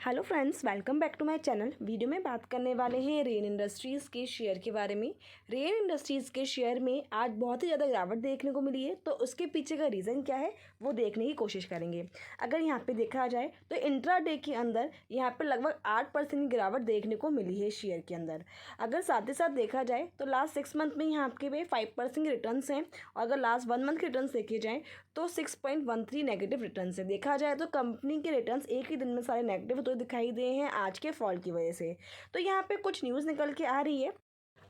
Hello friends, welcome back to my channel. Video में बात करने वाले हैं रेन इंडस्ट्रीज़ के शेयर के बारे में। रेन इंडस्ट्रीज़ के शेयर में आज बहुत ही ज़्यादा गिरावट देखने को मिली है, तो उसके पीछे का रीज़न क्या है वो देखने की कोशिश करेंगे। अगर यहाँ पे देखा जाए तो इंट्राडे के अंदर यहाँ पे लगभग 8% की गिरावट देखने को मिली है शेयर के अंदर। अगर साथ ही साथ देखा जाए तो लास्ट 6 मंथ में यहाँ आपके पे 5% के रिटर्न्स हैं, और अगर लास्ट 1 मंथ के रिटर्न्स देखे जाएँ तो 6.13 नेगेटिव रिटर्न्स है। देखा जाए तो कंपनी के रिटर्न्स एक ही दिन में सारे नेगेटिव तो दिखाई दे हैं आज के फॉल की वजह से। तो यहाँ पे कुछ न्यूज़ निकल के आ रही है।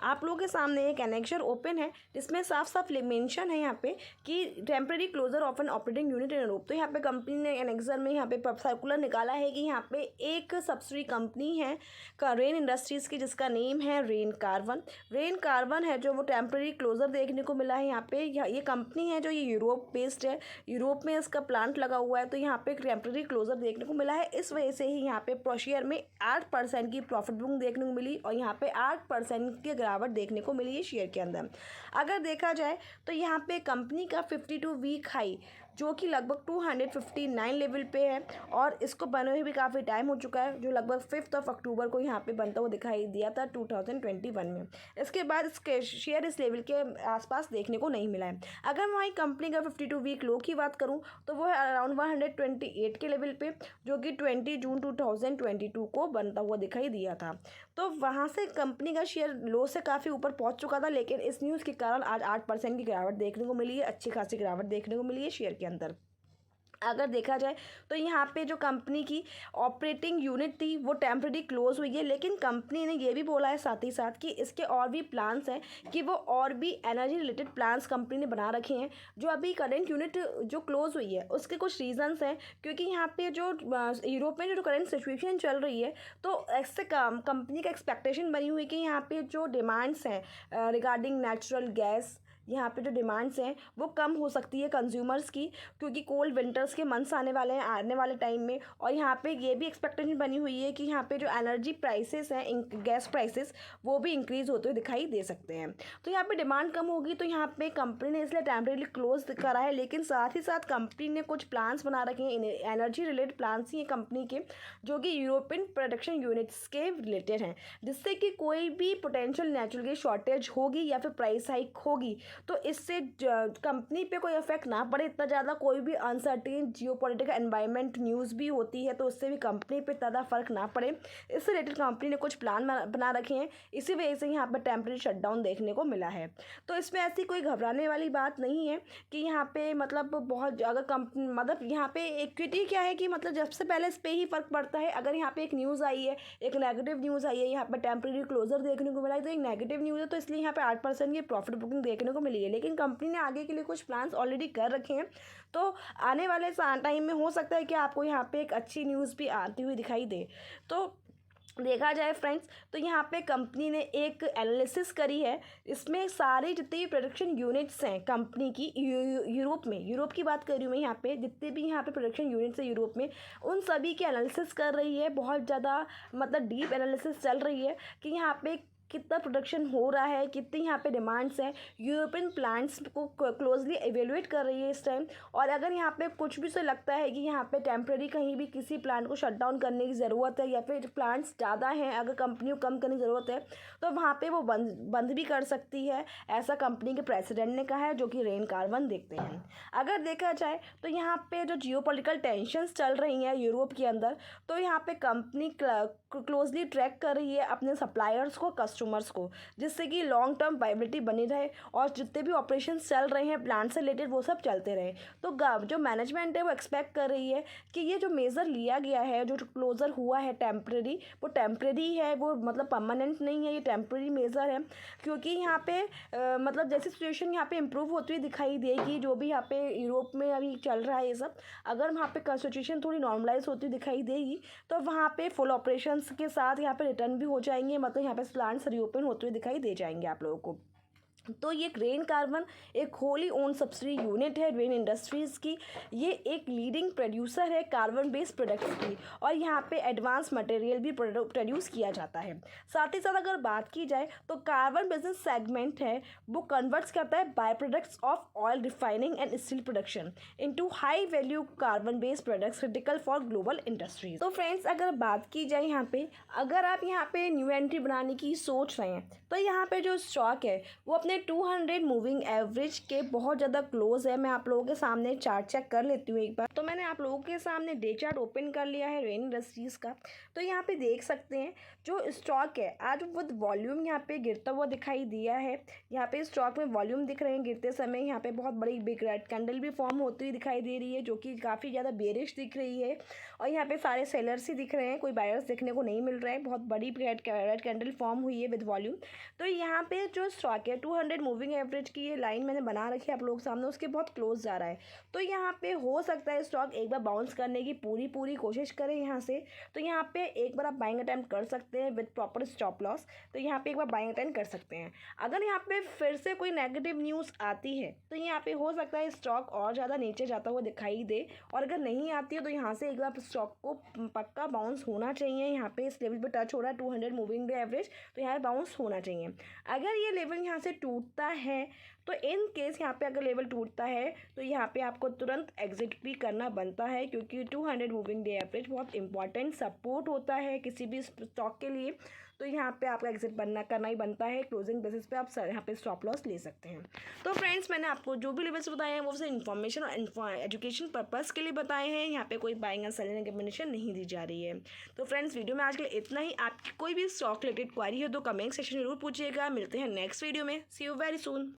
आप लोगों के सामने एक एनेक्सर ओपन है जिसमें साफ साफ मेंशन है यहाँ पे कि temporary closure of an operating unit in Europe. तो यहाँ पे कंपनी ने एनेक्सर में यहाँ पे सर्कुलर निकाला है कि यहाँ पे एक सब्सिडी कंपनी है रेन इंडस्ट्रीज़ की, जिसका नेम है रेन कार्बन। रेन कार्बन है जो वो टेम्प्रेरी क्लोजर देखने को मिला है यहाँ पे। ये कंपनी है जो ये यूरोप बेस्ड है, यूरोप में इसका प्लांट लगा हुआ है। तो यहाँ पे एक टेम्प्रेरी क्लोजर देखने को मिला है, इस वजह से ही यहाँ पे शेयर में 8% की प्रॉफिट बुकिंग देखने को मिली, और यहाँ पे 8% की गिरावट देखने को मिली है शेयर के अंदर। अगर देखा जाए तो यहाँ पे कंपनी का 52 वीक हाई जो कि लगभग 259 लेवल पे है, और इसको बने हुए भी काफ़ी टाइम हो चुका है, जो लगभग 5 अक्टूबर को यहाँ पे बनता हुआ दिखाई दिया था 2021 में। इसके बाद इसके शेयर इस लेवल के आसपास देखने को नहीं मिला है। अगर मैं वहीं कंपनी का 52 वीक लो की बात करूँ तो वो है अराउंड 128 के लेवल पे, जो कि 20 जून 2022 को बनता हुआ दिखाई दिया था। तो वहाँ से कंपनी का शेयर लो से काफ़ी ऊपर पहुँच चुका था, लेकिन इस न्यूज़ के कारण आज 8% की गिरावट देखने को मिली है, अच्छी खासी गिरावट देखने को मिली है शेयर के अंदर। अगर देखा जाए तो यहाँ पे जो कंपनी की ऑपरेटिंग यूनिट थी वो टेम्प्रेरी क्लोज हुई है, लेकिन कंपनी ने ये भी बोला है साथ ही साथ कि इसके और भी प्लान्स हैं, कि वो और भी एनर्जी रिलेटेड प्लान्स कंपनी ने बना रखे हैं। जो अभी करेंट यूनिट जो क्लोज हुई है उसके कुछ रीजंस हैं, क्योंकि यहाँ पे जो यूरोप में जो करेंट सिचुएशन चल रही है, तो इससे कंपनी का एक्सपेक्टेशन बनी हुई कि यहाँ पे जो डिमांड्स हैं रिगार्डिंग नेचुरल गैस, यहाँ पे जो डिमांड्स हैं वो कम हो सकती है कंज्यूमर्स की, क्योंकि कोल्ड विंटर्स के मंथ्स आने वाले हैं आने वाले टाइम में। और यहाँ पे ये भी एक्सपेक्टेशन बनी हुई है कि यहाँ पे जो एनर्जी प्राइसेस हैं, गैस प्राइसेस, वो भी इंक्रीज़ होते हुए दिखाई दे सकते हैं। तो यहाँ पे डिमांड कम होगी, तो यहाँ पे कंपनी ने इसलिए टेम्परेरी क्लोज करा है, लेकिन साथ ही साथ कंपनी ने कुछ प्लान्स बना रखे हैं, एनर्जी रिलेटेड प्लान्स ही हैं कंपनी के, जो कि यूरोपियन प्रोडक्शन यूनिट्स के रिलेटेड हैं, जिससे कि कोई भी पोटेंशियल नेचुरल गैस शॉर्टेज होगी या फिर प्राइस हाइक होगी तो इससे कंपनी पे कोई इफेक्ट ना पड़े इतना ज़्यादा। कोई भी अनसर्टेन जियोपॉलिटिकल एनवायरनमेंट न्यूज़ भी होती है तो उससे भी कंपनी पे ज़्यादा फर्क ना पड़े, इससे रिलेटेड कंपनी ने कुछ प्लान बना रखे हैं, इसी वजह से यहाँ पर टेम्परेरी शटडाउन देखने को मिला है। तो इसमें ऐसी कोई घबराने वाली बात नहीं है कि यहाँ पे मतलब बहुत अगर कंपनी मतलब यहाँ पे इक्विटी क्या है कि मतलब जब से पहले इस पर ही फ़र्क पड़ता है। अगर यहाँ पे एक न्यूज़ आई है, एक नेगेटिव न्यूज़ आई है, यहाँ पर टेम्परेरी क्लोजर देखने को मिला है, तो एक नेगेटिव न्यूज़ है, तो इसलिए यहाँ पे 8% की प्रॉफिट बुकिंग देखने को मिली है। लेकिन कंपनी ने आगे के लिए कुछ प्लान्स ऑलरेडी कर रखे हैं, तो आने वाले टाइम में हो सकता है कि आपको यहाँ पे एक अच्छी न्यूज़ भी आती हुई दिखाई दे। तो देखा जाए फ्रेंड्स तो यहाँ पे कंपनी ने एक एनालिसिस करी है, इसमें सारे जितने भी प्रोडक्शन यूनिट्स हैं कंपनी की यूरोप की बात कर रही हूँ मैं, यहाँ पे जितने भी यहाँ पे प्रोडक्शन यूनिट्स हैं यूरोप में, उन सभी की एनालिसिस कर रही है। बहुत ज़्यादा मतलब डीप एनालिसिस चल रही है कि यहाँ पे कितना प्रोडक्शन हो रहा है, कितनी यहाँ पे डिमांड्स हैं, यूरोपियन प्लांट्स को क्लोजली एवेलुएट कर रही है इस टाइम। और अगर यहाँ पे कुछ भी से लगता है कि यहाँ पे टेम्प्रेरी कहीं भी किसी प्लांट को शट डाउन करने की ज़रूरत है, या फिर प्लांट्स ज़्यादा हैं अगर कंपनी को कम करने की ज़रूरत है, तो वहाँ पे वो बंद भी कर सकती है, ऐसा कंपनी के प्रेसिडेंट ने कहा है, जो कि रेन कार्बन देखते हैं। अगर देखा जाए तो यहाँ पे जो जियोपॉलिटिकल टेंशंस चल रही हैं यूरोप के अंदर, तो यहाँ पे कंपनी क्लोजली ट्रैक कर रही है अपने सप्लायर्स को, कस्टमर्स को, जिससे कि लॉन्ग टर्म वाइबिलिटी बनी रहे और जितने भी ऑपरेशंस चल रहे हैं प्लांट से रिलेटेड वो सब चलते रहे। तो जो मैनेजमेंट है वो एक्सपेक्ट कर रही है कि ये जो मेज़र लिया गया है, जो क्लोजर हुआ है टेम्प्रेरी, वो टेम्प्रेरी है, वो मतलब परमानेंट नहीं है, ये टेम्प्रेरी मेज़र है। क्योंकि यहाँ पे मतलब जैसी सिचुएशन यहाँ पे इम्प्रूव होती हुई दिखाई देगी, जो भी यहाँ पे यूरोप में अभी चल रहा है ये सब, अगर वहाँ पे सिचुएशन थोड़ी नॉर्मलाइज होती हुई दिखाई देगी तो वहाँ पे फुल ऑपरेशन के साथ यहाँ पे रिटर्न भी हो जाएंगे, मतलब यहाँ पे प्लांट्स रीओपन होते हुए दिखाई दे जाएंगे आप लोगों को। तो ये रेन कार्बन एक होली ओन सब्सिडी यूनिट है रेन इंडस्ट्रीज़ की। ये एक लीडिंग प्रोड्यूसर है कार्बन बेस्ड प्रोडक्ट्स की, और यहाँ पे एडवांस मटेरियल भी प्रोड्यूस किया जाता है। साथ ही साथ अगर बात की जाए तो कार्बन बिजनेस सेगमेंट है वो कन्वर्ट्स करता है by products of oil refining and steel production into high value carbon based products critical for global industries. तो फ्रेंड्स, अगर बात की जाए यहाँ पे, अगर आप यहाँ पे न्यू एंट्री बनाने की सोच रहे हैं तो यहाँ पे जो स्टॉक है वो अपने 200 मूविंग एवरेज के बहुत ज़्यादा क्लोज है। मैं आप लोगों के सामने चार्ट चेक कर लेती हूँ एक बार। तो मैंने आप लोगों के सामने डे चार्ट ओपन कर लिया है रेन इंडस्ट्रीज़ का। तो यहाँ पे देख सकते हैं जो स्टॉक है आज विद वॉल्यूम यहाँ पे गिरता हुआ दिखाई दिया है। यहाँ पे स्टॉक में वॉल्यूम दिख रहे हैं गिरते समय। यहाँ पे बहुत बड़ी बिग रेड कैंडल भी फॉर्म होती हुई दिखाई दे रही है जो कि काफ़ी ज़्यादा बेरिश दिख रही है। और यहाँ पे सारे सेलर्स ही दिख रहे हैं, कोई बायर्स देखने को नहीं मिल रहे हैं। बहुत बड़ी रेड कैंडल फॉर्म हुई है विद वॉल्यूम। तो यहाँ पे जो स्टॉक है 200 मूविंग एवरेज की ये लाइन मैंने बना रखी है आप लोगों के सामने, उसके बहुत क्लोज जा रहा है। तो यहाँ पे हो सकता है स्टॉक एक बार बाउंस करने की पूरी कोशिश करें यहाँ से। तो यहाँ पे एक बार आप बाइंग अटेम्प्ट कर सकते हैं विद प्रॉपर स्टॉप लॉस। तो यहाँ पे एक बार बाइंग अटेम्प्ट कर सकते हैं। अगर यहाँ पे फिर से कोई नेगेटिव न्यूज़ आती है तो यहाँ पे हो सकता है स्टॉक और ज़्यादा नीचे जाता हुआ दिखाई दे, और अगर नहीं आती है तो यहाँ से एक बार स्टॉक को पक्का बाउंस होना चाहिए। यहाँ पे इस लेवल पे टच हो रहा है 200 मूविंग डे एवरेज, तो यहाँ पे बाउंस होना चाहिए। अगर ये लेवल यहाँ से टूटता है तो इन केस यहाँ पे अगर लेवल टूटता है तो यहाँ पे आपको तुरंत एग्जिट भी करना बनता है, क्योंकि 200 मूविंग डे एवरेज बहुत इंपॉर्टेंट सपोर्ट होता है किसी भी स्टॉक के लिए। तो यहाँ पे आपका एग्जिट करना ही बनता है। क्लोजिंग बेसिस पे आप यहाँ पे स्टॉप लॉस ले सकते हैं। तो फ्रेंड्स, मैंने आपको जो भी लेवल्स बताए हैं वो सिर्फ इन्फॉर्मेशन और एजुकेशन पर्पज़ के लिए बताए हैं। यहाँ पे कोई बाइंग एंड सेलिंग रिकमेंडेशन नहीं दी जा रही है। तो फ्रेंड्स, वीडियो में आज के लिए इतना ही। आपकी कोई भी स्टॉक रिलेटेड क्वारी हो तो कमेंट सेक्शन में जरूर पूछिएगा। मिलते हैं नेक्स्ट वीडियो में। सी यू वेरी सून।